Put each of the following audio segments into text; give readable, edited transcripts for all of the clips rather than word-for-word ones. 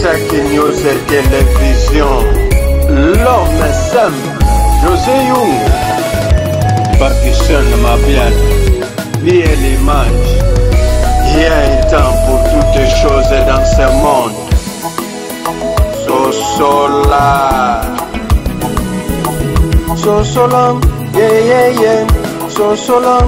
Isaki News et Télévision. L'homme est simple. José Young. Pakistan ma bien. Vie et l'image. Il y a un temps pour toutes les choses dans ce monde. Sosola. Sosola. Yeah, yeah, yeah. Sosola.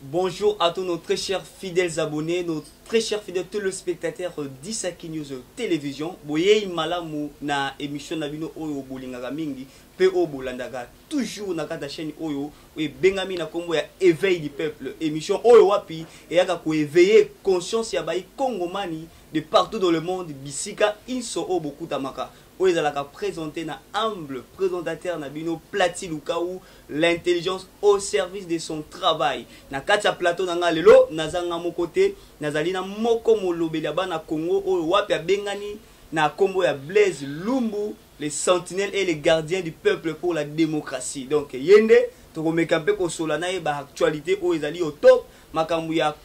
Bonjour à tous nos très chers fidèles abonnés, nos très chers fidèles téléspectateurs d'Isaki News Télévision. Boye malamu na émission na bino oyo bolingaka mingi pe o bolandaka toujours na kata chaîne oyo e bengami na kombo ya éveil du peuple. Émission oyo wapi e yaka ko éveiller conscience ya bai Congomani de partout dans le monde bisika inso o bokutamaka. Oyo ezalaka présenté na humble présentateur na bino Plati Lukaou, l'intelligence au service de son travail. Na kati ya plateau na nga lelo nazanga moko te nazali na moko molobeli ya bana Congo oyo wapi abengani na kombo ya Blaise Lumbu, les sentinelles et les gardiens du peuple pour la démocratie. Donc yende tokomeka mpe kosola na ye ba actualité oyo ezali au top makambo ya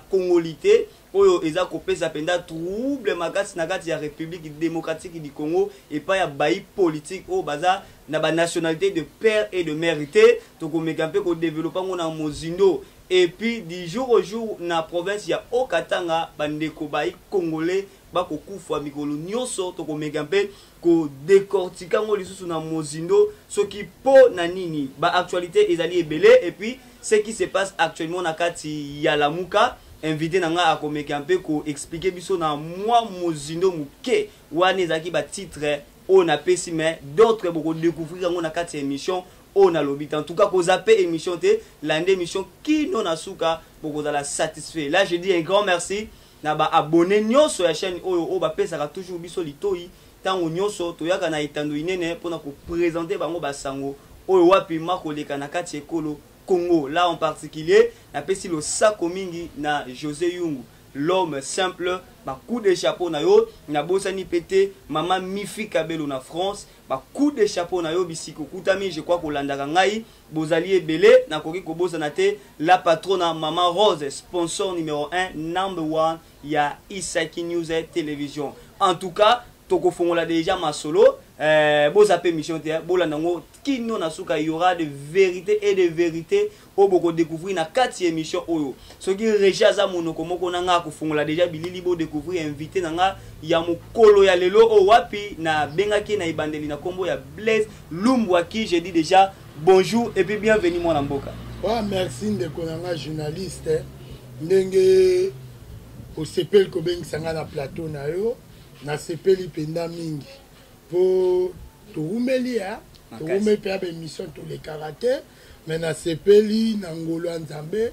congolité oyo eza kopesa penda trouble makasi na kati ya République démocratique du Congo et pas ya bayi politique oyo baza na ba nationalité de père et de mère te tokomeka mpe ko développer ngona mozindo et puis du jour au jour na province ya Okatanga bandeko bayi congolais bako kufa mikolo nyonso tokomeka mpe ko décortiquer ngo lisusu na mozindo soki po na nini ba actualité ezali ebele et puis ce qui se passe actuellement na kati ya Lamuka invité nanga a komeka mpe ko expliquer biso na moi mozindo muke wana ezaki ba titre on a pesi mais d'autres beaucoup découvrir ngo na kati émission on a lobby en tout cas ko zapper émission te l'ande émission qui non asuka beaucoup za la satisfait. Là je dis un grand merci na ba abonné nyonso ya chaîne oyo o ba pesa ka toujours biso litoi tango nyonso to yaka na itando inene pona ko présenter bango basango oyo wapi makoleka na kati ekolo Congo. Là en particulier, na pesi le sako mingi na José Young, l'homme simple, ba coup de chapeau na yo, na bosani pété, maman Mifi Kabelo na France, ba coup de chapeau na yo bisiko kutami, je crois ko landaka ngai, bozali ebele, na koki ko bosana te, la patronne maman Rose, sponsor numéro 1, number 1, ya Isaki News Télévision. En tout cas, toko fongola déjà ma solo, bon appel mission te, bon landango, qui non asuka, il y aura de vérité et de vérité au boko découvrir na 4e émission oyo. Ce qui rejaza monoko moko nanga ko fongola déjà bilili bo découvrir invité nanga ya mokolo ya lelo o wapi na bengaki na ibandeli na kombo ya Blaise Lumbu qui je dis déjà bonjour et puis bienvenue mon mboka. Ouais, merci de konanga journaliste ndenge au sepel ko bengisanga na plateau na yo. Na sepeli penda mingi po toumeli ya toume pe ba émission to le karaté mais na sepeli na ngolo nzambe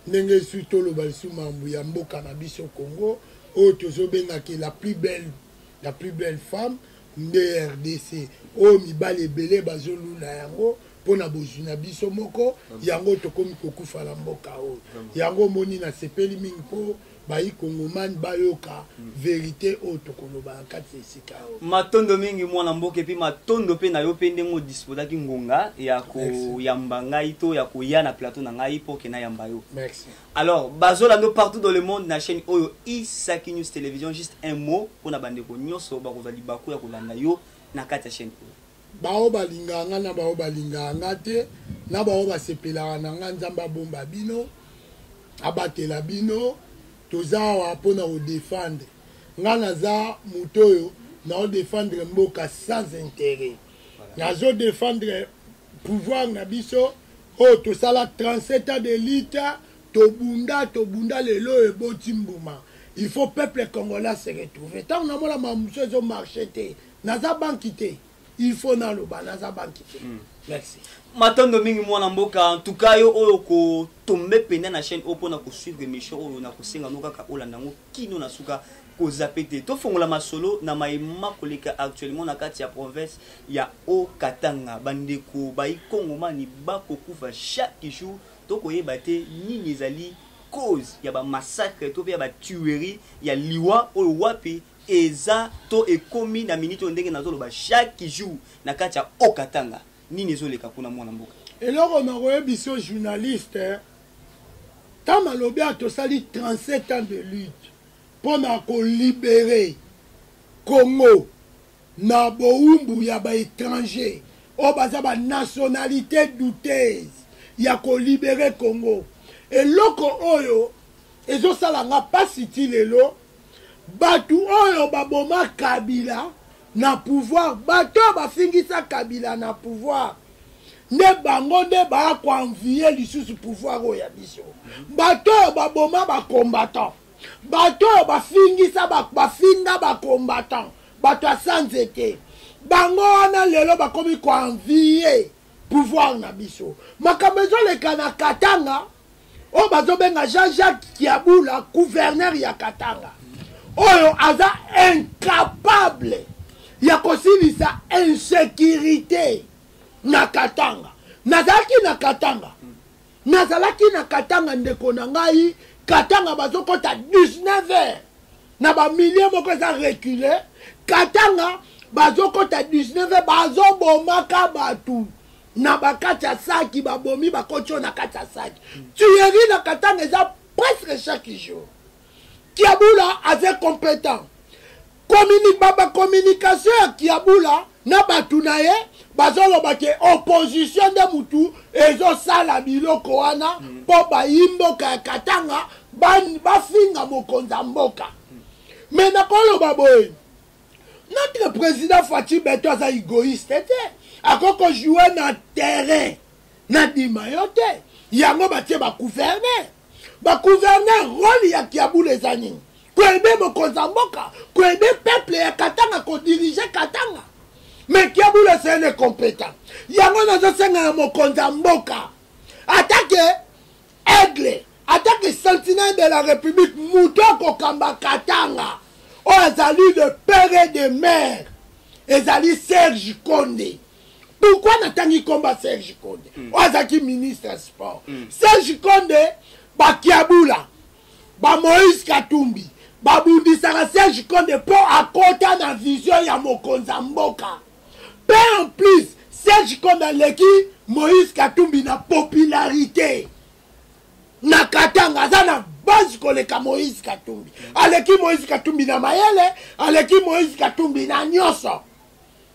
ndenge suto lo balisu mambu ya mboka na biso Congo o tozo benga ki la plus belle femme de RDC o mibale belé bazolula yango pona bozuna biso moko yango tokomi kokufa la mboka o yango moni na sepeli mingi po bayi Congoman bayoka vérité o tokoloba kati esika o matondo mingi mwana mboka epi matondo pe na yo pe ndengo disposaki ngonga ya ko yamba ngai to ya ko ya na plateau na ngai po ke na yamba yo. Merci. Alors bazolando partout dans le monde na chaîne oyo Isaki News Télévision, juste un mot pour na bandeko nyonso ba kozali baku ya kolanda yo na kati ya chaîne oyo. Bao balinganga na bao balinganga te na bao basepelaka na nga nzamba bomba bino abatela bino tozawa pona o défendre nga naza mutoyo na o défendre mboka sans intérêt nazo défendre pouvoir na biso o to sala 37 ans de lutte tobunda lelo eboti mbuma. Il faut peuple congolais se retrouver tant na mona mamuso zo marché te naza bankité il faut na lo banaza bankité. Merci. Matondo mingi mwana mboka en tout cas yo oyo ko tombe penda na chaîne opona ko suivre émission oyo na ko senga no kaka olanda ngo kino na suka ko zapete to fongola masolo na maima koleka actuellement na kati ya province ya Okatanga bandeko bayi Congomani bako kufa chaque jour to koyeba te nini ezali cause ya ba massacre to ya ba tuerie ya liwa oyo wapi eza to ekomi na minute ndenge nazolo ba chaque jour na kati ya Okatanga. Nini ezoleka kuna mwana mboka eloko na koyebiso journaliste ta malobi atosali 37 ans de lutte mpona kolibere Congo na boumbu ya ba étranger o baza ba nationalité douteuse ya kolibere Congo eloko oyo ezosala nga pasi ti lelo batu oyo baboma Kabila na pouvoir bato bafingisa Kabila na pouvoir nde bango nde bakoanvie lisusu pouvoir oyo ya biso bato oyo baboma bacombattant bato oyo bafingisa bafinga bacombattant bato ya sanzete bango wana lelo bakomi koanvie pouvoir na biso makambo ezoleka na Katanga oyo bazobenga Jean-Jacques Kiabula gouverneur ya Katanga oyo aza incapable ya kosilisa insécurité na Katanga nazalaki na Katanga ndeko na ngai Katanga bazokota 19h na ba milliers moko eza reculé Katanga bazokota 19h bazobomaka batu na bakati ya saki babomi bakotyo na kati ya saki tuerie na Katanga eza presque chaque jour Kiabula avait compétent communication ya Kiabula na batu na ye bazoloba ke opposition de mutu ezosala biloko wana mpo bayimboka ya Katanga bafinga mokonzi ya mboka mais nakoloba boye notre président Fatou Beto aza égoïste te akoko jouer na terrain na dima yo te yango batie bagouverneur rôle ya Kiabula eza nini koyebe mokonzi ya mboka koyebe peuple ya Katanga kodirige Katanga mais Kiabula c'est un incompétent yango nazosenga na mokonzi ya mboka attaque aigle attaque sentinelle de la République muto kokamba Katanga o ezali le père et de mère ezali Serge Konde. Pourquoi natangi komba Serge Konde o azaki ministre ya sport Serge Konde ba Kiabula ba Moïse Katumbi babundisaka Serge Konde po akota na vision ya mokonzi ya mboka pe en plus Serge Konde aleki Moïse Katumbi na popularité na Katanga aza na base koleka Moïse Katumbi aleki Moïse Katumbi na mayele aleki Moïse Katumbi na nyonso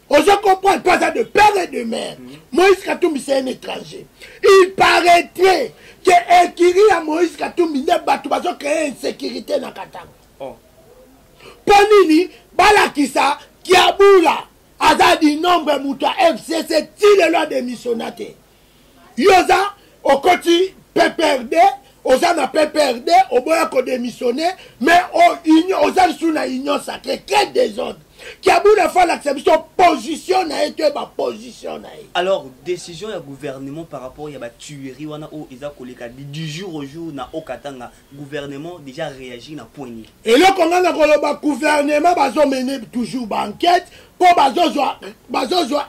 ozo comprendre pas ça de père et de mère Moïse Katumbi c'est un étranger il paraîtrait que ekiri ya Moïse Katumbi nde bato bazo créer insécurité na Katanga ponini balakisa Kiabula aza di nombre mutu FCC ti lelo démissionnate yoza okoti PPRD oza na PPRD oboya ko démissionner mais oza sous na union sacrée quel désordre Kiabula fa l'acceptation position na été ba position na. Alors décision ya gouvernement par rapport ya ba tuerie wana o eza koleka du jour au jour na Okatanga gouvernement déjà réagi na poignet. Et le kongana koloba gouvernement bazo mener toujours ba enquête pour bazo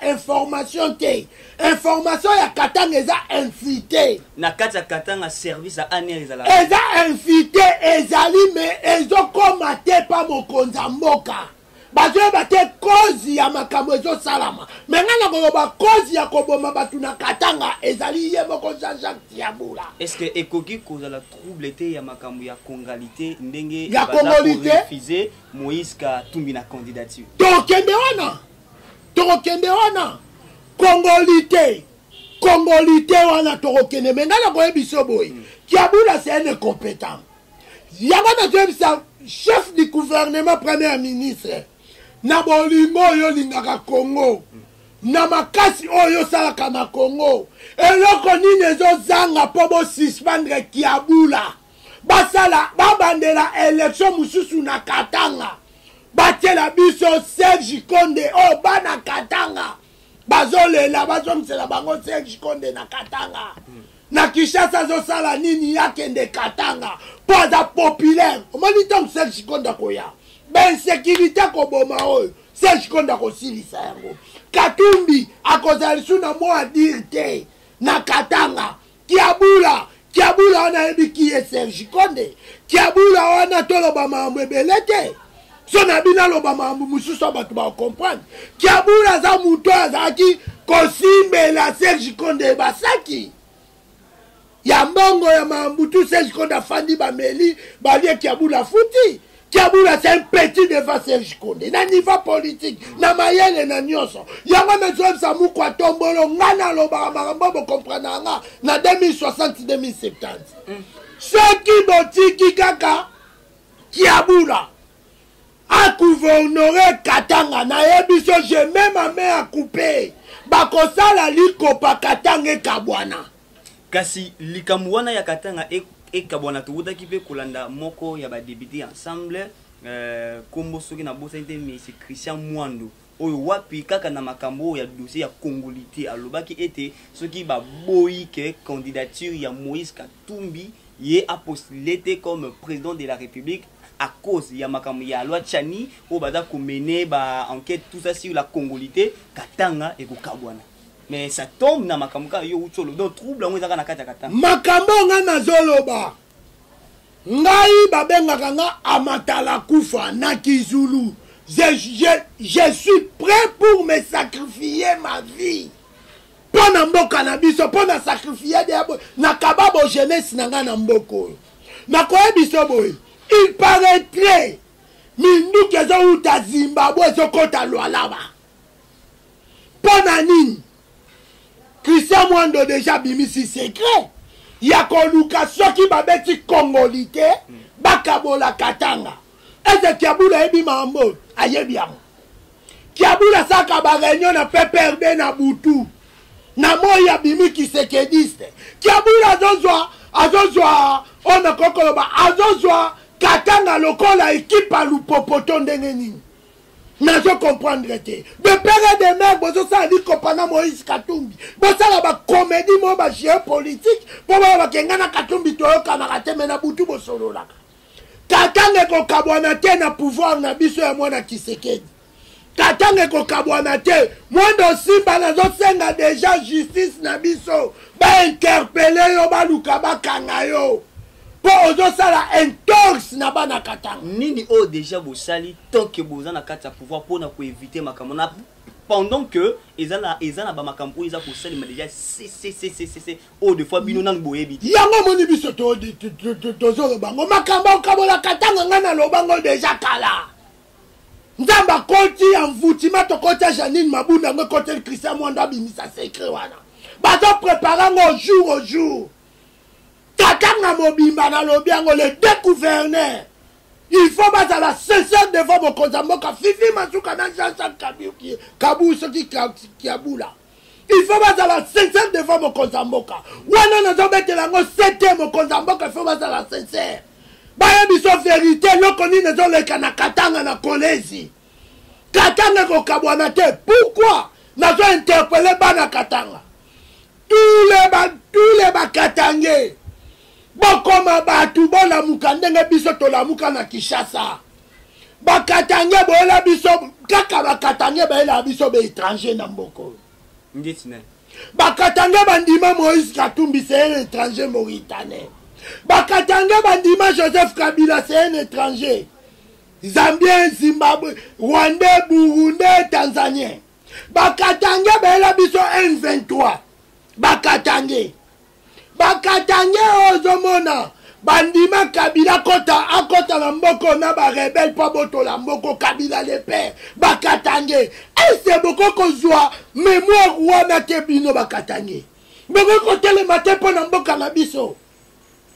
information te information ya Katanga eza infité na kati ya Katanga service à aner ezala eza infité ezali mais ezo komate pa mokonzi mboka bazoyeba te kozi ya makambo ezosalama me nga na koloba kozi ya koboma bato na Katanga ezali ye moko Jean-Jacques Kiabula. Est-ce que ekoki kozala trouble te ya makambo ya congolité ndenge ya congolité refuser Moïse Katumbi na candidature tokende wana congolité wana tokende me nga na koyebiso boye Kiabula c'est un incompétent yango na toyebisa chef du gouvernement premier ministre na bolingo oyo lingaka Congo na makasi oyo salaka na Congo eloko nini ezozanga po bo suspendre Kiabula basala babandela élection mususu na Katanga batela biso Serge Konde o bana Katanga bazolela bazomisela bango Serge Konde na Katanga na Kinshasa zosala nini yakende Katanga po aza populaire omoni ntango Serge Konde koya bensécurité koboma oyo Serge Konde kosilisa yango Katumbi akozala lisu na mo adire te na Katanga Kiabula wana yebi ki ye Serge Konde Kiabula wana toloba mambo ebele te so na bina loba mambo mususu bato bakomprendre Kiabula aza mutu azalaki kosimbela Serge Konde basaki ya mbongo ya mambutu Serge Konde afandi bameli balie Kiabula futi Kiabula c'est un petit devant Serge Condé. Na niveau politique, na mayele na nyonso. Yango mezo sa mu kwa tombolo ngana lo barambo bo comprendre nga na 2060-2070. Ceux qui botiki kaka Kiabula a gouvernoré Katanga na yebiso je mets ma main à couper. Bakosala likopa Katanga e Kabwana. Kasi likamwana ya Katanga e Kabwana tuuta kipe kulanda moko ya ba débuté ensemble kombo soki na bosa inte mais Christian Mwando oyo wapi kaka na makambo ya dossier ya congolité alobaki ete soki ba boyi ke candidature ya Moïse Katumbi ye a postulé comme président de la République à cause ya makambo ya loi Tchani o bada ko mener ba enquête tout ça sur la congolité Katanga et ko Kabwana. Mais ça tombe na makambo yo ucholo donc trouble ngo ezaka na kata Katanga. Makambo nga na zoloba. Ngai babengaka nga amatala kufa na Kizulu. Je suis prêt pour me sacrifier ma vie. Pour na mboka na biso, pour na sacrifier na kababo jeunesse na nga na mboko. Na koye biso boy. Il paraîtrait mindu kezo uta Zimbabwe zo kota Lualaba. Pour na nini? Christian Mwando déjà bimisi secret. Yako Luka soki babeti congolité bakabola Katanga. Eze Kiabula ebi mambo ayebiamo. Kiabula saka ba réunion na PPRD na Butu. Na moya bimi kisekediste. Kiabula azozwa ona kokoloba azozwa Katanga lokola équipe à Lupopoto ndenge nini. Nazo comprendre te. De père et de mère, bozo sa li kopana Moïse Katumbi. Boza la ba comédie mo ba géopolitique, po ba kengana Katumbi to kamarate mena butu bo solo la. Katanga ko kabwana te na pouvoir na biso ya mwana Kisekedi. Katanga ko kabwana te, mwando simba na zo senga déjà justice na biso. Ba interpeller yo ba luka ba kanga yo. Ozo sala intox na bana Katanga. Nini o déjà bosali tant que bozana kata pouvoir pour na ko éviter makambo na pendant que ezana ba makambo eza ko sali ma déjà c'est o de fois bino nan boyebi. Yango moni biso to zo bango makambo kabola Katanga ngana lobango déjà kala. Nzamba koti envoutima to kota Janine Mabunda ngo kota Christian Mwanda bimisa secret wana. Bazo préparer au jour. Katanga mobimba na lobiango le dégouverneur. Il faut battre la sincère devant mon Kozamboka. Fifi Masuka na Jansan Kabu soki Kiabula. Il faut battre la sincère devant mon Kozamboka. Wana na zobete lango c'était mon Kozamboka. Il faut battre la sincère. Baye biso vérité lokoni na zoleka na Katanga na Kolezi. Katanga ko kabwana te. Pourquoi na zo interpeller bana Katanga? Tous les Katangais. Bokoma batu bona mukandenge biso to la muka na Kishasa. Bakatange bola biso kaka bakatange baela biso be étranger na mboko. Nditine. Bakatange bandima Moïse Katumbi c'est un étranger mauritanais. Bakatange bandima Joseph Kabila c'est un étranger. Zambien, Zimbabwe, Rwandais, Burundais, Tanzanien. Bakatange baela biso M23. Bakatange ozomona bandima Kabila akota na mboko na ba rebelle pa boto la mboko Kabila le père bakatange c'est beaucoup kozwa mémoire wana ke bino bakatange boko telema te po na mboka na biso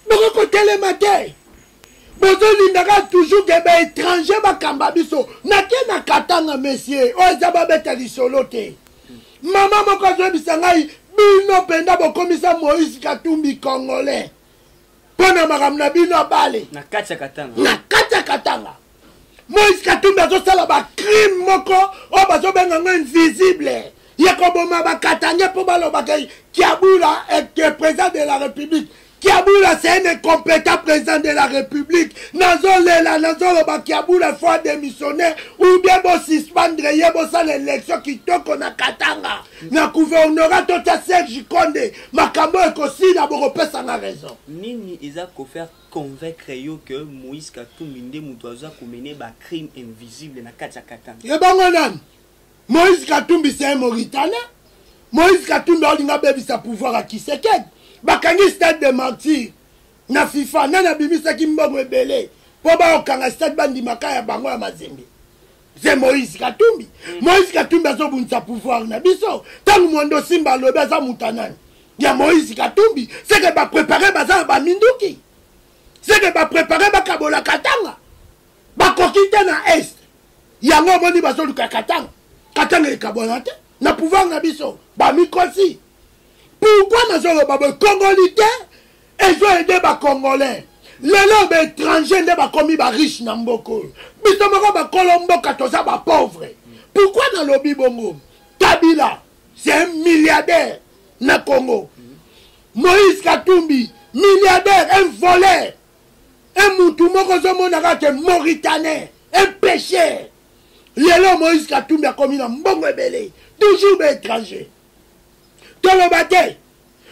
boko telema te bozo lindaka toujours que ba étranger bakamba biso na ke na Katanga monsieur o ezaba beta lisolo te mama moko zo bisangai bino penda bokomisa Moïse Katumbi congolais. Pona makamna bino bale. Na kati Katanga. Na kati Katanga. Moïse Katumbi azo sala ba crime moko o bazo benga invisible. Yekoboma ba Katanga po baloba Kiabula est président de la République. Kiabula c'est un incompétent président de la République. Nazolo ba Kiabula faut démissionner ou bien bo suspendre yebo sa l'élection qui toko na Katanga. Na gouvernorat tota Serge Condé. Makambo ekosi na bopesa na raison. Nini eza ko faire convaincre yo que Moïse Katumbi nde mutu aza ko mener ba crime invisible na kati Katanga. Yebongo nan. Moïse Katumbi c'est un Mauritanien. Moïse Katumbi olinga bebisa pouvoir à Kisekedi. Bakangi stade de martyr na FIFA nana bimisa ki mbongo ebele po baokanga stade bandimaka ya bango ya Mazembe. C'est Moïse Katumbi. Moïse Katumbi a son pouvoir na biso. Tant mondo simba lobe za mutanani. Ya Moïse Katumbi, c'est que ba préparer baza ba minduki. C'est que ba préparer ba kabola katanga. Ba kokite na est. Yango moni bazo luka katanga. Katanga e kabola te. Na pouvoir na biso. Ba mikosi. Pourquoi na zo ba congolité et zo aider ba congolais. Lelo ba étranger nde ba komi ba riche na mboko. Biso moko ba kolombo katoza ba pauvre. Pourquoi na lobi bongo? Kabila, c'est un milliardaire na Congo. Moïse Katumbi, milliardaire, un voleur. Un moutou moko zo monaka ke Mauritanien, un pécheur. Lelo Moïse Katumbi a komi na mbongo ebele, toujours ba étranger. Tolobate,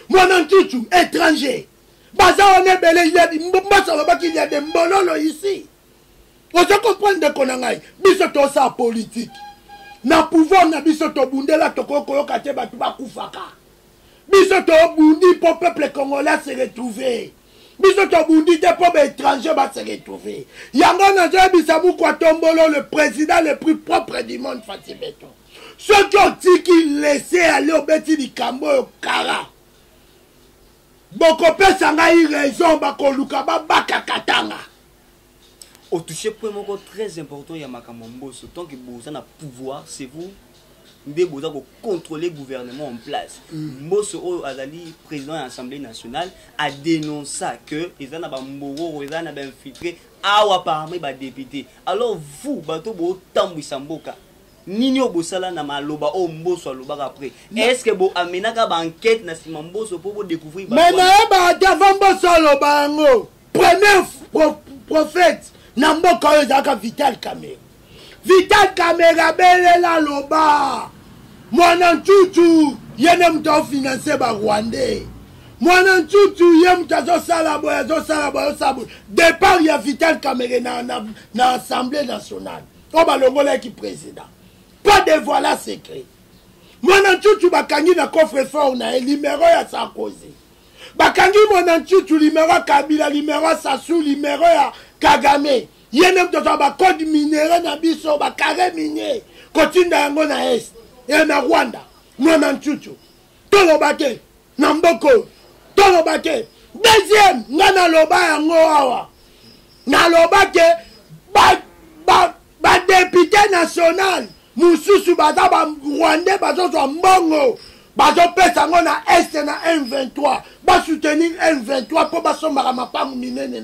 mon antutu étranger. Baza on est belé, il y a des il y a des mololo ici. On se comprend de konangai, bisoto sa politique. Na pouvoir na bisoto bundela toko koyoka te batu bakufaka. Bisoto bundi pour peuple congolais se retrouver. Bisoto bundi te pour étranger va se retrouver. Yango na zo bisamu kwa tombolo le président le plus propre du monde Fatibeto. Ceux qui ont qui laissé aller au bêtis du Cambo au Kara. Boko pesa ngai raison bako luka baka katanga. Au toucher point moko très important ya makambo mboso tant que boza na pouvoir c'est vous ndé boza ko contrôler gouvernement en place. Mboso o azali président de l'Assemblée nationale a dénoncé que ezana ba mboro ezana ba infiltré awa parmi ba député. Alors vous bato bo tambwisa mboka nini obosala na maloba o mboso aloba après. Est-ce que bo amenaka ba enquête na sima mboso pour bo découvrir ba mais na ba devant mboso aloba ngo premier prophète na mboka oyo ezalaka Vital Kamerhe. Vital Kamerhe abelela loba mwana ntutu yene mutu afinanse ba Rwandais. Mwana ntutu ye mutu azosala boye osala départ ya Vital Kamerhe na Assemblée nationale o balongolaki président. Pas de voilà secret. Mwana ntutu bakangi na coffre fort na numéro ya Sarkozy. Bakangi mwana ntutu numéro Kabila, numéro Sassou, numéro ya Kagame. Yene mtoto ba code minéraux na biso ba carré minier. Kotinda yango na est. Et na Rwanda. Mwana ntutu. Tolobate na mboko. Tolobate. Deuxième, ngana loba yango awa. Na lobate ba député national. Mususu baza ba Rwandais bazo zo mbongo. Bazo pesa ngo na est na M23. Ba soutenir M23 po ba somba mapangu minene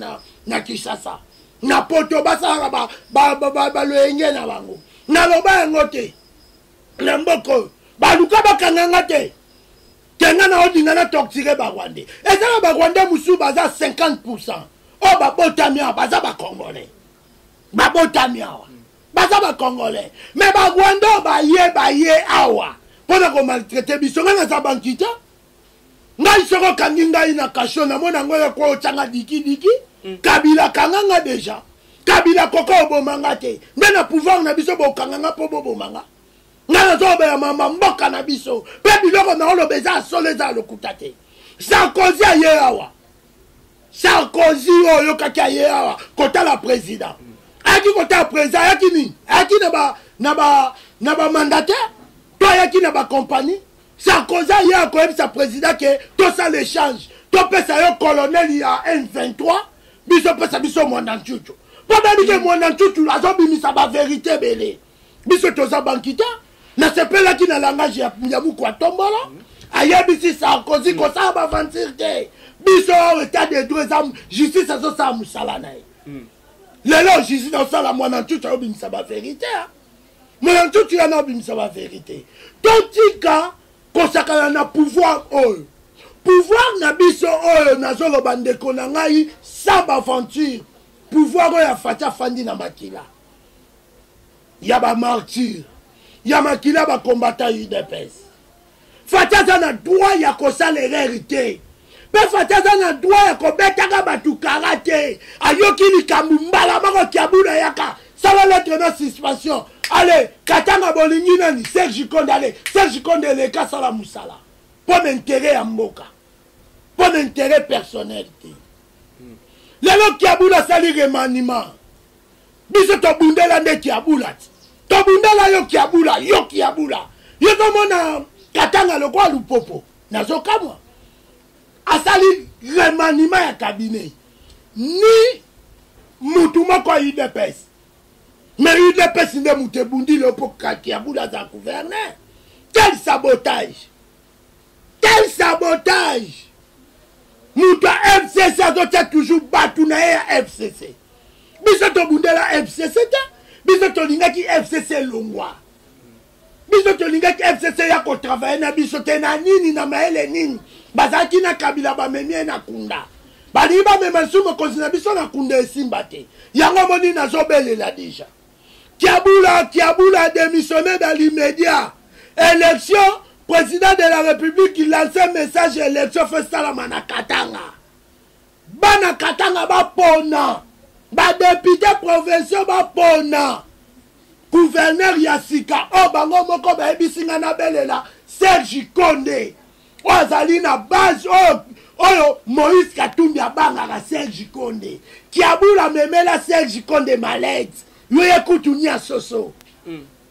na Kinshasa. Na poto basa ba loenge na bango. Na loba yango te. Na mboko ba luka bakanganga te. Kenga na odinga na toxire ba Rwandais. Ezala ba Rwandais musu baza 50%. O ba botamia baza ba Congolais. Ba botamia. Baza ba Congolais. Mais ba Rwanda ba ye awa. Pona ko maltraiter biso nga za bankita. Ngai soko kanginga ina kasho na mona ngoya ko changa diki. Kabila kanganga déjà. Kabila koko obomanga te. Ndena pouvoir na biso bo kanganga po bomanga. Ngana zo be mama mboka na biso. Pe biloko na olo beza soleza lokutate. Sarkozy aye awa. Sarkozy oyo kaki aye awa kota la président. Aki kota président yaki ni. Aki na ba mandataire. Toi yaki na ba compagnie. Sarkozy aye akoyebisa président ke to ça l'échange. To pesa yo colonel ya M23. Biso pesa biso mwana ntutu. Pona bike mwana ntutu azobimisa ba vérité belé. Biso toza bankita na sepela ki na langage ya muko atombola. Ayebisi Sarkozy ko sa ba aventure te. Biso état de droit justice azo sa musala na ye. Lelo justice na sala mwana ntutu azobimisa ba vérité. Mwana ntutu ya na obimisa ba vérité. Totika kosakana na pouvoir oyo. Pouvoir na biso oyo nazolo bandeko na ngai sans aventure. Pouvoir oyo afata fandi na makila. Ya ba martyr. Ya makila ba combattant UDPS. Fata za na droit ya kosala hérité. Pe fata za na droit ya kobetaka batu karate. Ayoki likambu mbala mako kiabuna yaka. Sala lettre na suspension. Allez, katanga bolingi nani Serge Konde allez. Serge Konde le kasala musala. Pour l'intérêt à mboka. Pour l'intérêt personnel. Lelo kiabula sali remaniement. biso tobundela nde kiabula ti tobundela yo kiabula yo tomona Katanga lokwa lupopo nazokamwa asali remaniement ya cabinet ni mutu moko UDPS mais UDPS nde mutu ebundi lopo kiabula za gouverneur. Quel sabotage mutu FCC azotia toujours batu na ye ya FCC biso tobundela FCC te biso tolingaki FCC longwa biso tolingaki FCC ya kotravaye na biso te na nini na maele nini bazalaki na Kabila bamemie na kunda balingi bamema lisusu mokonzi na biso na kunda esimba te yango moni nazobelela deja Kiabula a démissionné dans l'immédiat. Élection, président de la République, il lance un message élection fait salamana Katanga. Bana Katanga ba pona. Ba député provincial ba pona. Gouverneur Yassika, oh bango moko ba ebisinga na belela Serge Konde. Oh zali na base oh Moïse Katumbi abanga Serge Konde. Kiabula memela Serge Konde malade. Yoye kutu nia soso.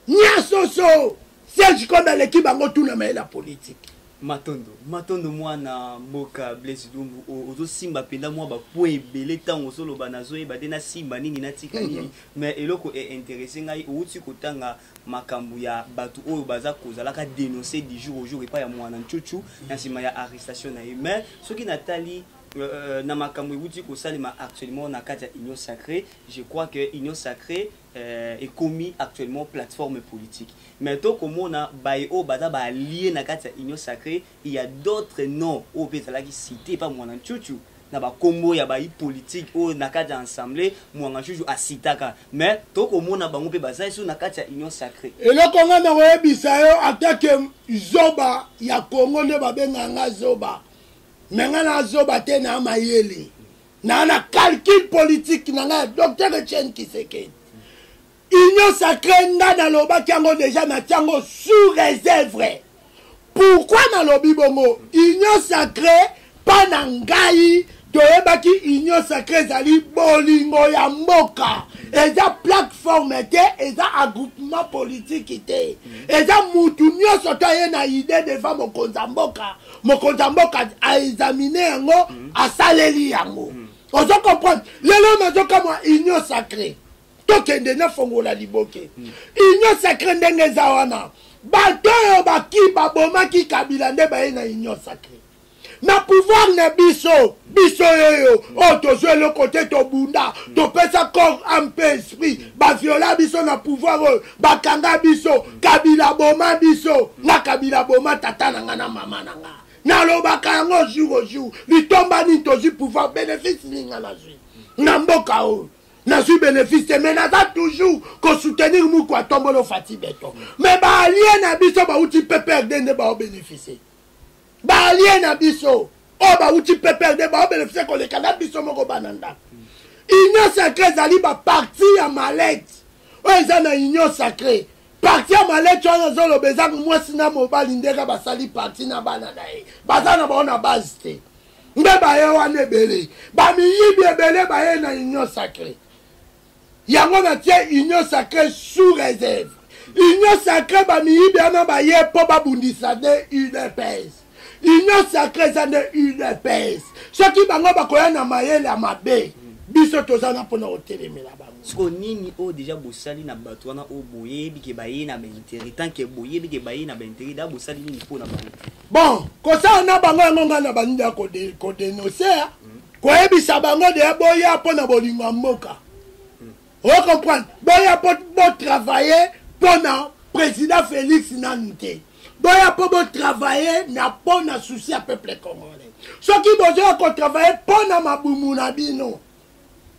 Nia soso. Serge Konde l'équipe bango tout na la politique. Matondo mwana mboka Blaise Dumbu ozo simba penda mwa ba po ebele tango solo banazo e badena simba nini na tika nini mais eloko est intéressé ngai outi kotanga makambu ya batu oyo baza kozala ka dénoncer du jour au jour et pas ya mwana nchuchu na sima ya arrestation na ye mais soki natali na makambu outi ko salima actuellement na kati ya Union Sacrée. Je crois que Union Sacrée est commis actuellement plateforme politique. Mais tant que mon a baio bada ba lié na kati ya Union Sacrée, il y a d'autres noms au bezala qui cité pas moi na chuchu na ba combo ya ba politique au na kati ya assemblée moi na chuchu a citaka mais tant que mon a bango pe baza sur na kati ya Union Sacrée. Et le Congo na webisa yo attaque zoba ya Congo ne ba benga nga zoba. Nanga zoba te na mayele na calcul politique nanga docteur Etienne Tshisekedi. Union Sacrée nga loba kiango déjà na tiango sous réserve. Pourquoi na lobi bongo Union Sacrée pas na ngai toyebaki Union Sacrée zali bolingo ya mboka eza plateforme te eza agroupement politique te eza mutu nyonso toye na idée devant mokonzi mboka a examiner yango asaleli yango ozo comprendre lelo nazoka mwa Union Sacrée tokende na fongola liboke Union Sacrée ndenge za wana bato oyo baki babomaki Kabila nde baye na Union Sacrée na pouvoir na biso yoyo o tozwe le côté to bunda to pesa corps en esprit ba viola biso na pouvoir bakanga biso Kabila boma biso na Kabila boma tata nanga na mama nanga na lobaka yango jour au jour litomba ni tozi pouvoir bénéfice ninga na zui na mboka o na zui bénéfice mais na toujours ko soutenir mu kwa tombolo fati beto mais ba allié na biso ba uti PPRD ne ba bénéficier ba allié na biso o ba uti PPRD ba bénéficier ko le kana biso moko bananda Union Sacrée zali ba parti ya malette o eza na Union Sacrée parti ya malette on zolo beza moi sina mobali ndeka basali parti na bana dai bazana ba na base te mbe ba ye wana ebele ba miyibi ebele ba ye na Union Sacrée yango na tie Union Sacrée sous réserve Union Sacrée ba miyibi ana ba ye po ba bundisa de UDPS Union Sacrée za de UDPS soki bango bakoya na mayele ya mabe biso tozana pona otelemela bango siko nini o déjà bosali na bato wana o boye bike baye na intérêt tant que boye bike baye na intérêt da bosali nini pona bango bon kosa na bango ngonga na baninda ko dénoncer ko ebisa bango de boya pona bolinga mboka on comprend boya po travailler pona président Félix Nanté boya po travailler na pona souci à peuple congolais soki bozo ko travailler pona mabumu na bino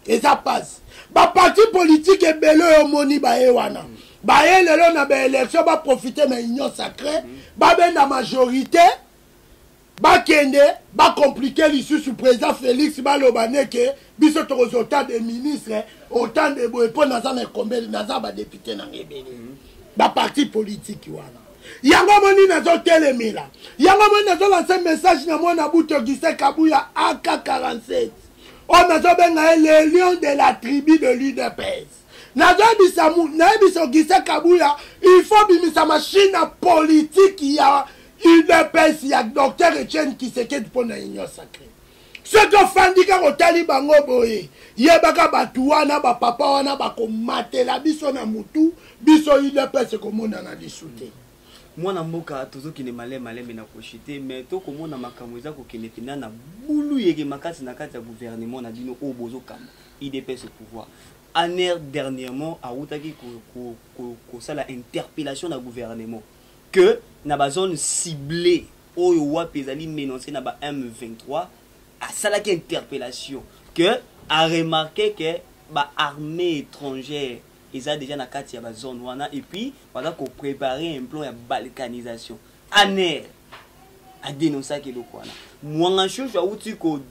et ça passe ba parti politique ebele yo moni ba ewana ba lelo na ba élection ba profiter na Union Sacrée ba benda majorité ba kende ba compliquer l'issue président Félix ba lobane ke biso tokozo autant de ministres autant de boepo na za na combien na za ba député na ngebele ba parti politique wana yango moni na zo telemela yango moni na zo lancer message na mona buto Gisèle Kabuya AK47 on a le lion de la tribu de l'UDPS. Nazoyebisa Gise Kabula, il faut bimisa machine politique ya UDPS ya Dr Etienne Tshisekedi pour na union sacrée. Ce que fandika kotali bango boye, yebaka batu wana ba papa wana bakomatela biso na mutu, biso UDPS komona na disute. Mwana mboka tozokende malema na koshite mais to komona makambo eza kokende pena na bulu yeke makasi na kati ya gouvernement na bino o bozokamba IDPS pouvoir. Aner dernièrement a outaki ko sala interpellation na gouvernement que na ba zone ciblée oyo wapi ezali menacé na ba M23 a sala ki interpellation que a remarqué que ba armée étrangère ils ont déjà na kati ya ba zone wana et puis pendant qu'on préparer un plan de balkanisation aner a dénoncé que loko wana mwanga chose outi ko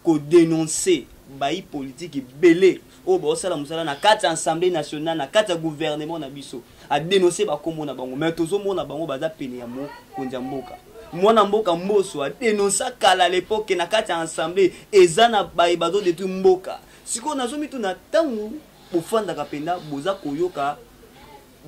dénoncer bayi politique belé o bo sala musala na kati assemblée nationale na kati gouvernement na biso a dénoncer ba kombo na bango mais tozo mona bango baza pene ya mo konza mboka mwana mboka mboso a dénoncé kala à l'époque na kati assemblée ezana bayi bazo de tout mboka siko nazomi tu na tangu ofanda kapenda boza koyoka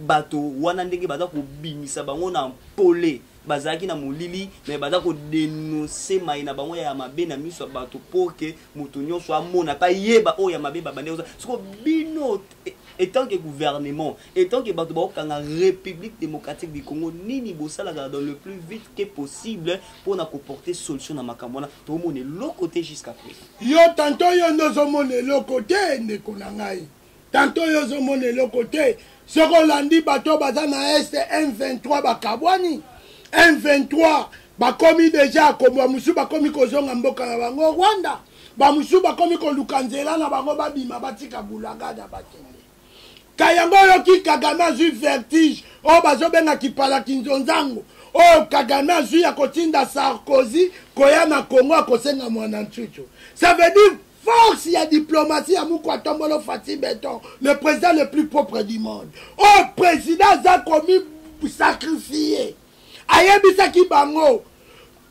bato wana ndenge baza ko bimisa bango na pole bazaki na molili mais baza ko dénoncer mai na bango ya mabe na miso bato pour que mutu nyonso amona pa yeba o ya mabe babande siko bino étant que gouvernement étant que bato ba kanga République démocratique du Congo nini bosala dans le plus vite que possible pour na porter solution na makamona to mone le côté jusqu'à présent yo tanto yo nozo mone le côté ne konangai tanto yo zo mone le côté ce qu'on landi bato baza na est M23 bakabwani M23 bakomi déjà comme musu bakomi kozonga mboka na bango Rwanda ba musu bakomi ko lukanzela na bango babima batika bulagada bakende kayango yo ki Kagame azwi vertige o bazo benga kipala kinzonzango o Kagame azwi ya kotinda Sarkozy koya na Congo akosenga mwana nchuchu ça veut dire force ya diplomatie ya Mukwa Tombolo Fati Beton, le président le plus propre du monde. Oh, président a commis sacrifié. Ayebisa ki bango,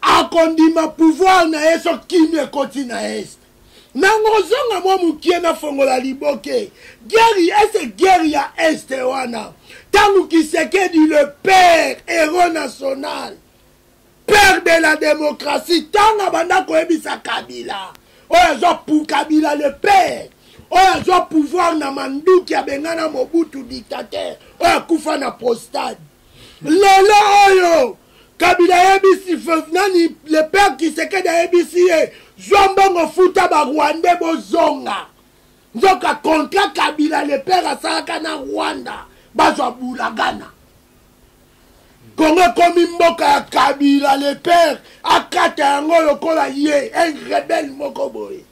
a kondima pouvoir na eso kimi koti na est. Nango zonga mwa mukie na fongola liboke. Guerre, est guerre ya est wana. Tangu Tshisekedi le père, héros national, père de la démocratie, tanga banda koyebisa Kabila. Oya pour Kabila le père. Oya pouvoir na manduki abengana Mobutu dictateur. Oya kufa na postade. Lelo oyo Kabila yebisi nani le père qui se kede yebisi Zombongo futa ba Rwanda bozonga. Nzoka contrat Kabila le père asalaka na Rwanda. Bazwa bulagana. Congo komi mboka ya Kabila le père akata yango lokola ye un rebelle moko boye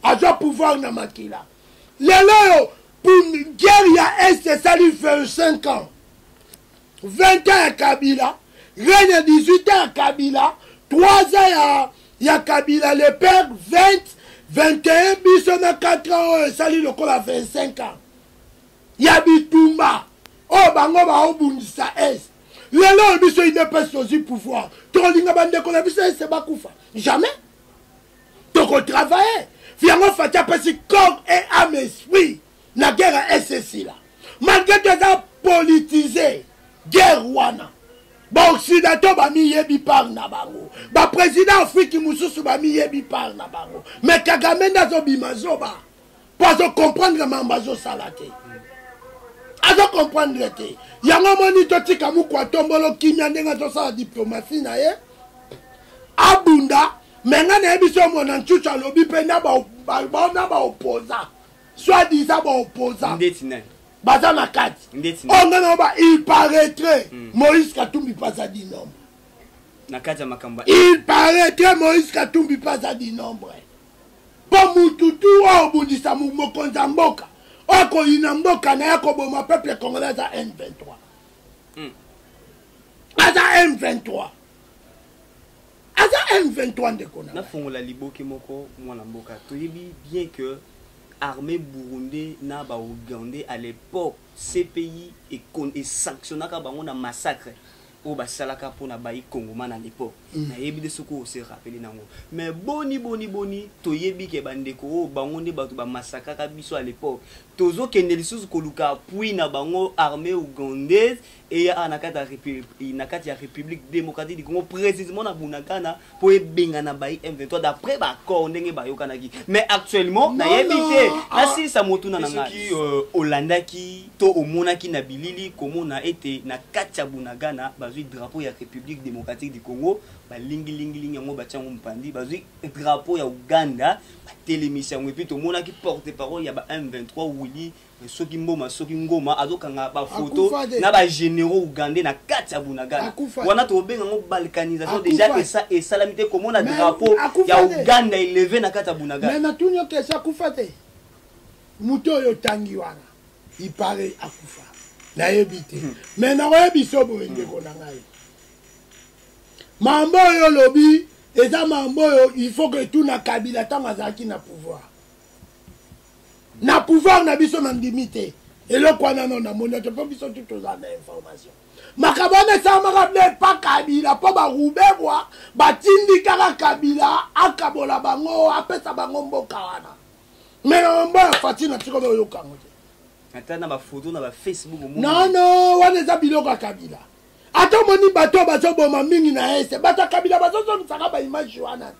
azo pouvoir na makila lelo pour guerre ya est sali 25 ans 20 ans ya Kabila règne 18 ans ya Kabila 3 ans ya Kabila le père 20 21 biso na 4 ans sali lokola 25 ans ya bitumba o bango ba obundisa est lelo biso IDPS aussi pouvoir tolinga bande ko na biso c'est bakufa jamais toko travailler fiango fatia pesi corps et âme esprit na guerre SSI là malgré que ça politisé guerre wana ba occidentaux ba mi yebi par na bango ba président Afrique mususu ba mi yebi par na bango mais Kagame nazo bimazoba pour comprendre mambazo salate azo comprendre te yango moni totika Mukwa Tombolo kimia ndenga tosala diplomatie na ye abunda menga na ebiso mona nchucha lobi pena ba opposant soit disant ba opposant ndetina baza na kati onga na ba il paraîtrait Moïse Katumbi pasa di nombre na kati ya makamba il paraîtrait Moïse Katumbi pasa di nombre po mututu o bundisa mokonza mboka oko inamboka na yako boma peuple congolais à M23 à M23 à M23 ndekona na fongola liboki moko mwana mboka toyebi bien que armée burundais na ba ougandais à l'époque CPI et sanctionnaka bango na massacre o basalaka pona bayi Congoma na l'époque na yebi de soko se rappeler nango mais boni to yebi ke bandeko o bango nde bato ba massacre biso à l'époque tozo kende lisusu koluka puis na bango armée ougandaise et na kati ya République démocratique du Congo précisément na Bunagana pour ebenga na bayi M23 d'après ba accord ndenge bayokanaki mais actuellement na yebi te asi sa motuna na ngaki olandaki to omonaki na bilili komona ete na kati ya Bunagana bazui drapeau ya République démocratique du Congo ba lingi yango batiango mpandi bazui drapeau ya Uganda ba télémission et puis to monaki porte-parole ya ba M23 Willy soki mboma soki ngoma azokanga ba photo na ba généraux ougandais na kati ya Bunagana wana to benga ngo balkanisation déjà et salamité komona drapeau ya Uganda élevé na kati ya Bunagana mais na tunyo ke sa kufate muto yo tangi wana il paraît akufa na yebite mais na yebi sobo ndeko na ngai mambo yo lobi eza mambo yo il faut que tout na kabila tanga zaki na pouvoir na biso na ndimite eloko wana no na mona to biso tout oza na information makabane sa makable pa kabila po ba rubebwa batindi kaka kabila akabola bango apesa bango mboka wana mais mambo fatina tiko yo kango atana ba photo na ba Facebook non wana za biloko kabila ata moni bato bazoboma mingi na ese bato kabila bazozomsaka ba image wana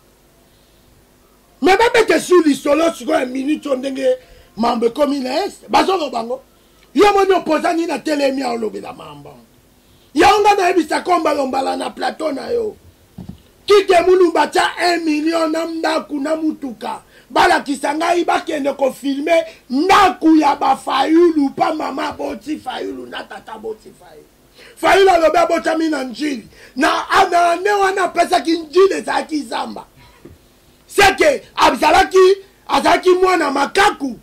mais ba bete sur l'isolo siko un minute ndenge mambe komi na ese bazogo bango yo moni opposani na telemi a olobela mambo yaonga na ebisa komba lombala na plateau na yo kike munu bacha 1 million na ndaku na mutuka balakisa ngai bakende kofilme ndaku ya bafayulu pa mama boti fayulu na tata boti fayulu alobe abotami na njili na ane wana pesaki njili ezalaki zamba seke azalaki mwana makaku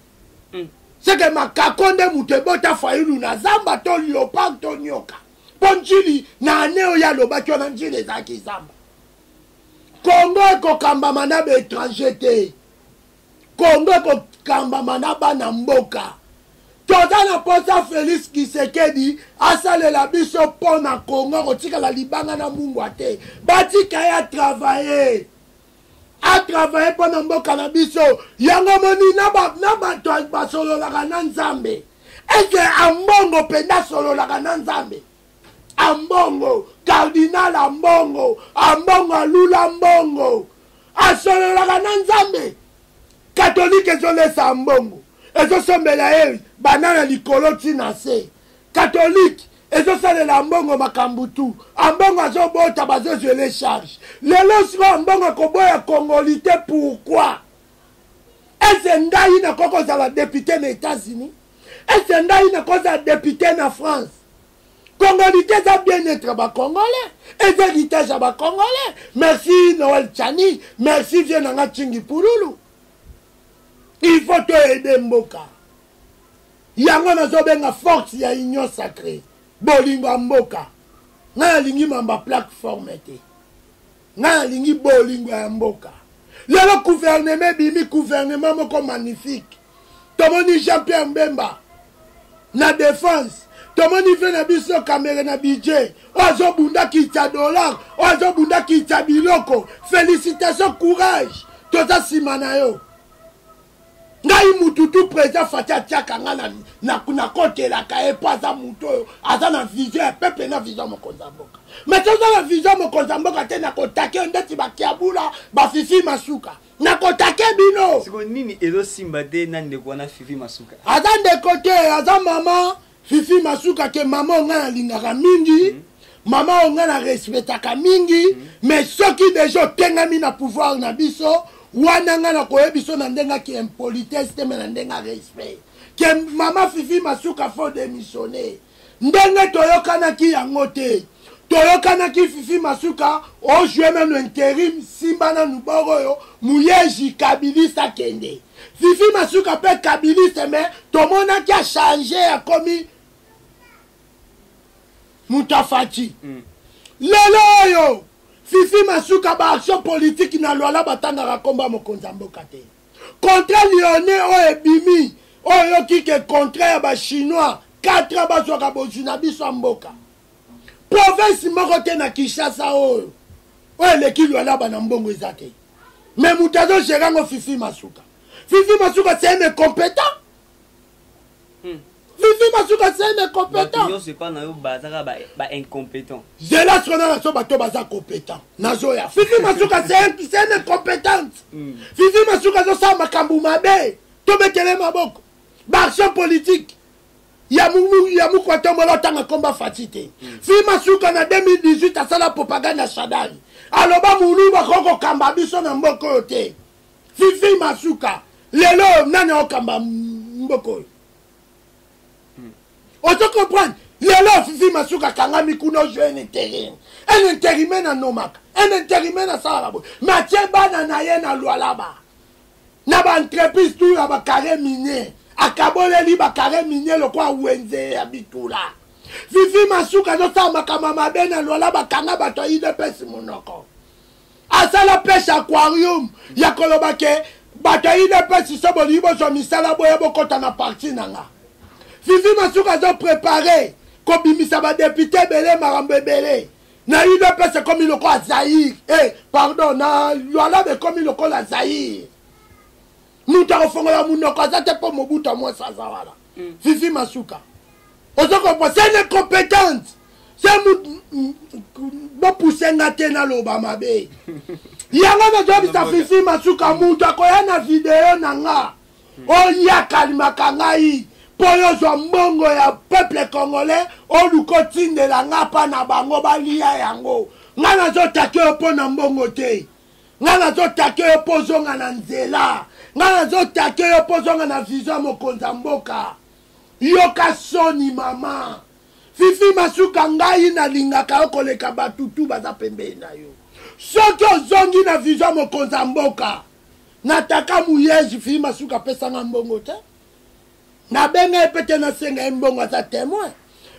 seke makako nde mutu ebota fayulu na zamba to leopard to nyoka po njili na ane oyo alobaki wana njili ezalaki zamba Kongo ekokambama na baétranger te Kongo ekokambama na bana mboka toza na posa Félix Tshisekedi asalela biso mpo na Kongo kotikala libanga na mungwa te batika ye atravaye mpo na mboka na biso yango moni na bato basololaka na nzambe eke ambongo penda sololaka na nzambe ambongo cardinal ambongo alula ambongo asololaka na nzambe catholique ezolesa ambongo ezosombela ye banana likolo ntina se catholique ezosalela ambongo makambo tu ambongo azobota bazozwele charge lelo siko ambongo akoboya kongoli te pourquoi ese ngai nakokozala député na États-Unis ese ngai nakozala député na France Congolais ça bien-être ba Congolais et héritage ba Congolais merci Noël Tchani merci Vienanga Tchingi Pululu il faut te aider mboka yango nazobenga force ya union sacrée bolingo mboka nga lingi mamba plateforme te nga lingi bolingo ya mboka lelo gouvernement moko magnifique tomoni Jean-Pierre Mbemba na défense tomoni fe na biso kamere na budget ozo bunda kita dollar ozo bunda kita biloko félicitations courage toza sima na yo ngai mututu président Fatia Tiaka ngana na kotela ka epaza muto aza na vision pepe na vision mokonza mboka mais toza na vision mokonza mboka te na kotake ndeti bakiabula bafifi masuka na kotake bino siko nini ezo simba de na ndeko na fifi masuka aza ndeko te aza mama fifi masuka ke mama onga lingaka mingi mama onga na respectaka mingi mais soki déjà tengami na pouvoir na biso wana nga na koyebiso na ndenga ki impolitesse te na ndenga respect ke mama fifi masuka faut démissionner ndenge toyokanaki yango te toyokanaki fifi masuka ojue meno intérim simba na nuboro yo muyeji kabilisa kende fifi masuka pe kabilisa mais tomonaki a changer akomi mutafati lelo oyo fifi masuka ba action politique na lwala batanga komba mokonza mboka te contre lyonnais oyo ebimi oyo kike contre ya ba chinois 4 bazwaka bozuna biso mboka province moko te na Kinshasa oyo eleki Lualaba na mbongo eza te. Mais moto azogérer ngo Fifi Masuka. Fifi Masuka c'est un incompétent. Fifi Masuka c'est un incompétent. Yo c'est pas na yo bazaka ba incompétent. Je la sona na so bato baza compétent. Nazoya. Fifi Masuka c'est un incompétent. Fifi Masuka zo sa makambu mabe. To bekele maboko. Ba action politique. Ya mu kwa tombola tanga komba fatite. Fifi Masuka na 2018 asala propagande ya Shadari. Aloba mulu bakoko kamba biso na mboko te. Fifi Masuka lelo nani okamba mboko. On te comprend. Lelo Fifi Masuka kangami kuno jouer un intérim. Un intérim na Nomaka. Un intérim na Sarabo. Mathieu bana na ye na Lualaba. Na ba entreprise tout la ba carré minier. Akabole li ba carré minier le kwa wenze abitula. Fifi Masuka no sa makama mabe na Lualaba kanga bato ide pesi monoko. Asala pêche aquarium ya kolobake bato ide pesi sobo libo so misala boya bokota na parti nanga. Fifi Masuka a préparé comme il s'est député belé marambe belé. Na ide pesi comme il le croit Zahir. Pardon, na Lualaba comme il le croit Zahir. Nous t'avons fait la mounoko azate pour Mobutu moi ça zawala. Fifi Masuka. On se comprend, c'est incompétente. C'est bon pousser ngate na l'Obama be. Yanga na job sa Fifi Masuka mutu akoya na vidéo nanga. Oya kalimaka ngai. Poyo zo mbongo ya peuple congolais oluko tindela ngapa na bango balia yango. Ngana zo take opo na mbongo te. Ngana zo take opo zonga na nzela. Ngana zo take opo zonga na vision mokonza mboka. Yoka soni mama. Fifi Masuka ngai na lingaka okoleka batutu baza pembeni na yo. Soki ozongi na vision mokonza mboka. Nataka muyeji Fifi Masuka pesa nga mbongo te. Na benga pete na senga mbongo za témoin.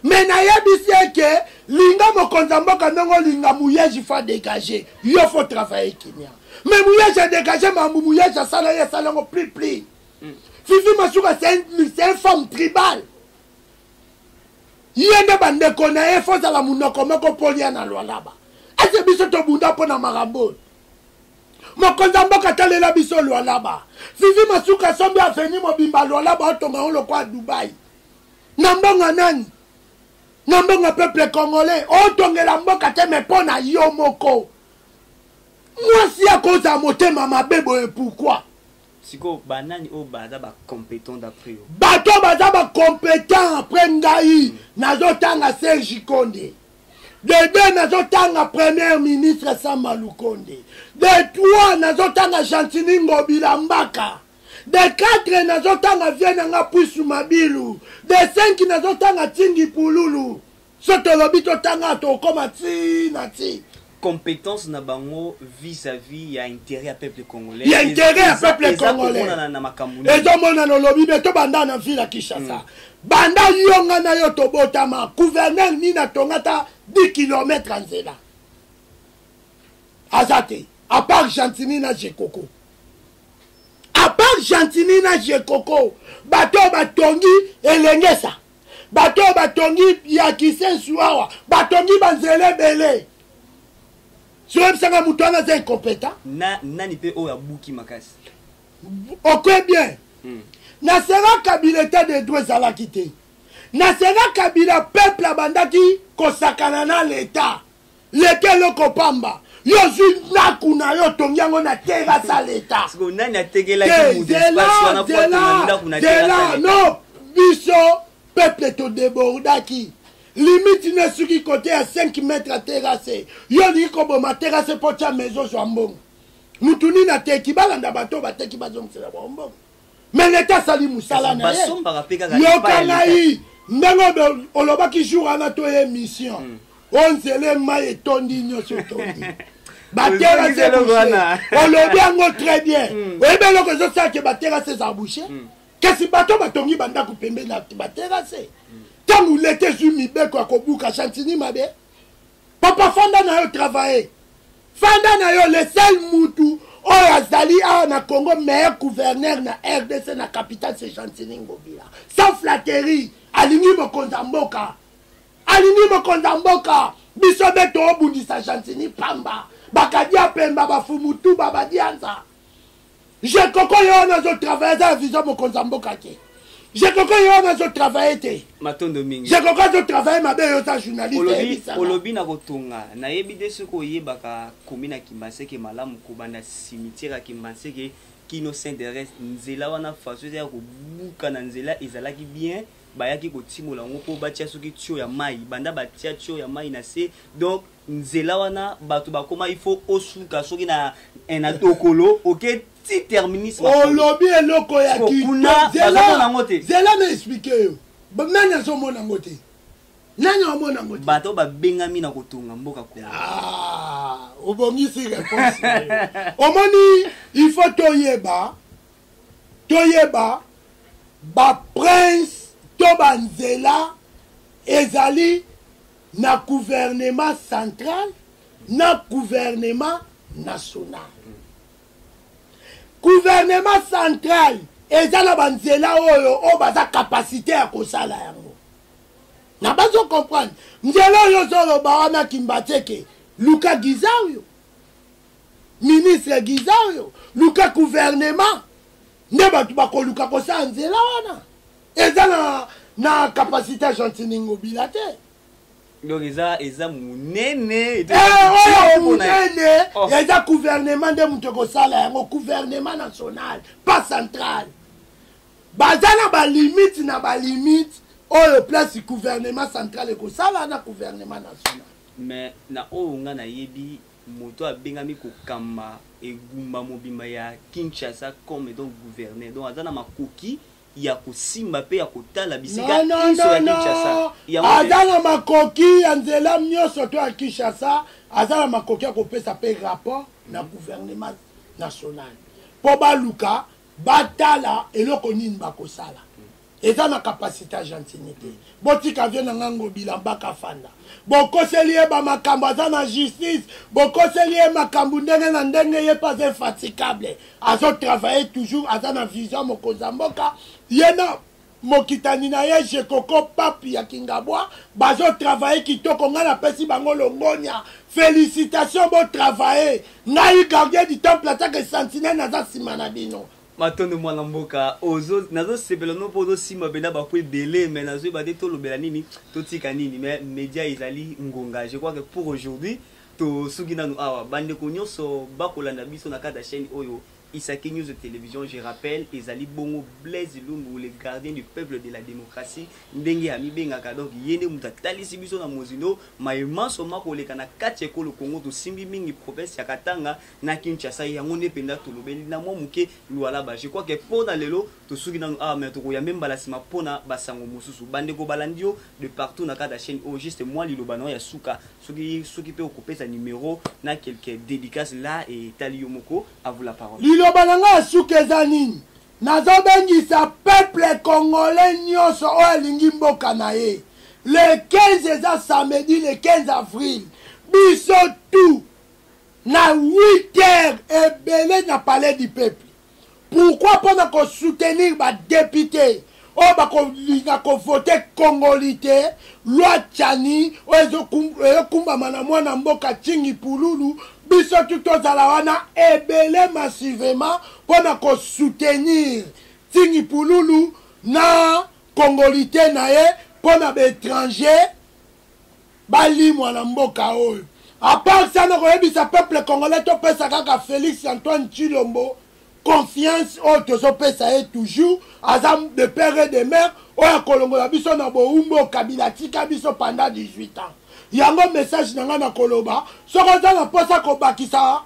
Mais na yebisi ke linga mokonza mboka ndongo linga muyeji fa dégager. Yo faut travailler kinya. Mais muyeji a dégagé mambu muyeji sala ye sala ngo pli. Fifi Masuka c'est une femme tribale. Yende bandeko na efoza la munoko moko polia na Lualaba. Ese biso to bunda pona marambo. Mokonza mboka talela biso Lualaba. Fifi Masuka sombi afeni mobimba Lualaba otonga on le kwa Dubai. Nambonga nani? Nambonga peuple congolais otongela mboka te me pona yo moko. Moi si à cause à motema mabebo et pourquoi? Siko banani o baza ba compétent d'après yo. Bato baza ba compétent après ngai nazotanga Serge Konde. De deux nazotanga premier ministre Sama Lukonde. De trois nazotanga Chantini Ngobila Mbaka. De quatre nazotanga Vienanga Puisu Mabilu. De cinq nazotanga Tingi Pululu. Soto lobito tanga to koma ti na ti. Compétence na bango vis-à-vis ya intérêt à peuple congolais. Ya intérêt à peuple congolais. Ezo mona no lobi beto banda na ville Kinshasa. Banda yonga na yo to botama gouverneur ni na tongata 10 km nzela. Azate à part Gentini na Jekoko. À part Gentini na Jekoko, bato batongi elengesa. Bato batongi ya kisensuawa, batongi banzele bele. Si vous avez un incompétent, nani pe o ya buki makasi. Ok bien. Na sera Kabila de droits à la quitter. Na sera Kabila peuple abandaki kosakana na l'État. Lequel le kopamba. Yo zu na kuna yo tongiango na terra sa l'État. Parce que nani ategela ki mu d'espace wana porte na nda kuna terra. Non, biso peuple to débordaki. Limite ne suki côté à 5 mètres à terrasser. Yo ni kobo ma terrasser pour ta maison sur mbongo. Mutuni na teki balanda bato bateki bazong sela mbongo. Mais l'état sali musala na ye. Yo kanai ndango oloba ki jour ana to émission. On se le mai tondi nyoso tondi. Batera c'est bouché. Olobi ango très bien. Ebe loko zo sa ke batera c'est za bouché. Kasi bato batongi banda ku pembe na batera c'est. Tant où l'été sur Mibeko à Kobuka Chantini Mabe, papa Fanda na yo travaillé. Fanda na yo le seul moutou, Azali a na Congo meilleur gouverneur na RDC na capitale c'est Chantini Ngobila. Sans flatterie, alingi mokonza mboka. alingi mokonzi ya mboka biso be toobundisa Gentini pamba bakadia pemba bafumutu babadianza je koko yo nazo travailler za vision mokonzi ya mboka te je koko yo nazo travailler te matondo mingi je koko zo travailler mabe yo za journaliste olobi na kotonga na yebi de soko yebaka komina Kimbaseke malamu kobanda cimetière ya Kimbaseke kino Saint-Thérèse nzela wana faso ya kobuka na nzela ezalaki bien bayaki kotimola ngo po batia soki tio ya mai banda batia tio ya mai na se donc nzela wana bato bakoma il faut osuka soki na en atokolo ok ti terminus olobi eloko ya kuna bazona ngote zela na expliquer yo nani azomona ngote nani amona ngote bato babengami na kotonga mboka ko obongisi réponse omoni il faut toyeba ba prince to banzela ezali na gouvernement central na gouvernement national. Gouvernement central ezala banzela oyo o baza capacité ya kosala yango. Na bazo comprendre. Nzela oyo zolo bawana Kimbaseke Luka Gizayo. Ministre Gizayo, Luka gouvernement. Ne batu bako Luka kosa nzela wana. Ezala na capacité Gentini Ngobila te. Donc eza munene munene eza gouvernement de mutoko sala yango gouvernement national pas central bazana ba limite na ba limite oyo place gouvernement central e ko sala na gouvernement national mais na ounga na yebi moto abengami ko kamba egumba mobimba ya Kinshasa comme donc gouverneur donc azana makoki ya kusimba pe ya kotala bisika iso ya Kinshasa azana makoki ya nzela nyoso to ya Kinshasa azana makoki ya kopesa pe rapport na gouvernement national po baluka batala eloko nini bakosala eza na capacité Gentini te botika vient na ngango bilambaka fanda bokoseli ba makambo aza na justice bokoseli makambo ndenge na ndenge ye pas infatigable azo travailler toujours aza na vision mokonza mboka yena mokitani na ye Jekoko papi ya Kingabwa bazo travailler kitoko ngana pesi bango longonya félicitations bo travailler ngai gardien du temple attaque sentinelle naza simana bino matondo mwana mboka ozo nazo sebelo no pozo sima benda ba ko belé mais nazo ba de to lobela nini to tika nini mais média ezali ngonga je crois que pour aujourd'hui to sugina no awa bande ko nyoso bakolanda biso na kata chaîne oyo Isaki News de télévision, je rappelle, Ezali Bongo Blaise Lumbu, le gardien du peuple de la démocratie, Ndenge Ami Bengaka, donc Yene Mouta Talisi Biso na Mozino, Maïman Soma Koleka na Kacheko le Congo, to Simbi Mingi province Yakatanga, na Kinshasa, Yangone Penda Tolobeli, na Mouke, Lualaba. Je crois que pour dans l'élo, to Sugina ah mais to ya même balasima pona basango mususu, Bandeko Balandio de partout na kada chaîne au juste moi Lilobano ya Suka, Suki peut occuper sa numéro, na quelques dédicaces là et Taliomoko, à vous la parole. Bananga soukeza nini nazobengisa peuple congolais nyonso oyo alingi mboka na ye le 15 eza samedi le 15 avril biso tout na 8h ebele na palais du peuple pourquoi mpona kosoutenir badepute oyo bakolinga kovote congolité loi Tchani oyo ezokumbama na mwana mboka Tchingi Pululu biso tozala wana ebele massivement pona ko soutenir Tchingi Pululu na congolité na ye pona ba étranger bali mwana mboka oyo à part ça na koyebisa peuple congolais to pesa kaka Félix Antoine Tshilombo confiance o tozo pesa ye toujours azam de père et de mère oya kolongola biso na boumbo kabila tika biso pendant 18 ans yango message nanga na koloba soko za na posa ko bakisa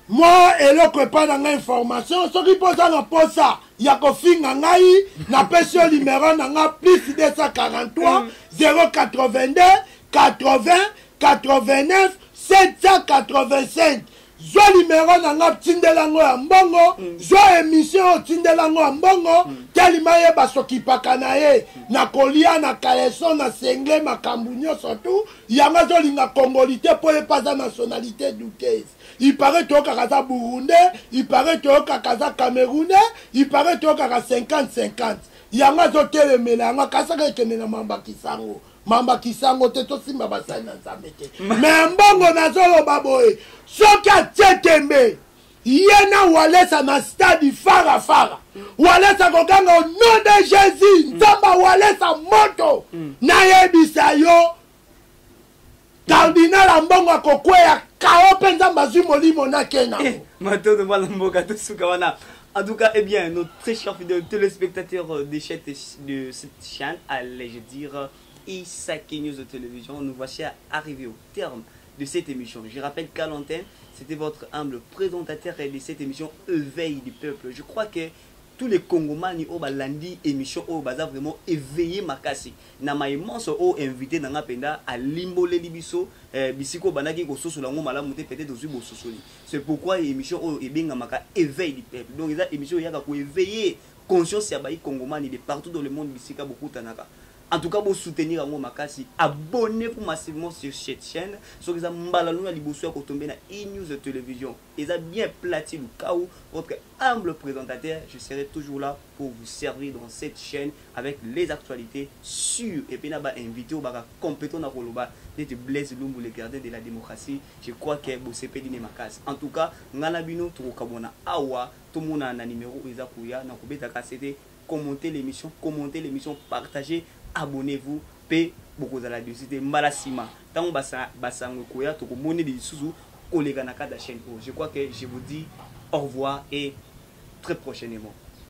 moi eloko epa nanga information soki posa na posa ya kofinga ngai na pesi numéro nanga plus 243 082 80 89 785 zo numéro nanga tindelango ya mbongo zo émission tindelango ya mbongo telima ye basoki pakana ye na kolia na kaleson na sengle makambu nyonso tu yango azolinga congolité po ye pas nationalité douteuse il paraît toyokaka za burundais il paraît toyokaka za camerounais il paraît toyokaka 50-50 yango azotelemela yango akasaka ekende na mambakisango mamba kisango te tosimba basali na nzambe te me mbongo nazoloba boye soki atie tembe ye na walesa na stade farafara walesa kokanga au nom de Jésus nzamba walesa moto nayebisa yo cardinal ambongo akokweya kao mpe nzambe azwi molimo nakena Maintenant, nous allons voir tout ce qu'on a. En tout cas, eh bien, nos très chers fidèles téléspectateurs de cette chaîne, allais-je dire, Isaki News de télévision, nous voici arrivés au terme de cette émission. Je rappelle qu'à l'antenne, c'était votre humble présentateur de cette émission Éveil du peuple. Je crois que tous les Congomani au balandi émission au baza vraiment éveillé makasi na maïmons au invité na ngapenda à limbolé libiso bisiko banaki ko soso lango malamu te peut-être ozu bo sosoli. C'est pourquoi émission au ebenga maka éveil du peuple. Donc eza émission yaka ko éveiller conscience ya baï Congomani de partout dans le monde bisika beaucoup tanaka. En tout cas, pour soutenir Ango Makasi, abonnez-vous massivement sur cette chaîne. Si vous avez e-news de télévision, et avez bien platine au cas où votre humble présentateur, je serai toujours là pour vous servir dans cette chaîne avec les actualités sûres. Et puis, invité au compétent à Koloba, d'être Blaise Lumbu, le gardien de la démocratie. Je crois que vous savez pas Makasi. En tout cas, Nganabino, Turokabona, Awa, tout le monde a un numéro, Isakuya, Nakubeta Kassete. Commentez l'émission, partagez, abonnez-vous, paix, beaucoup de la diversité, malasima. Tant basango koya, to komone de suzu, kolega nakada chaîne. Je crois que je vous dis au revoir et très prochainement.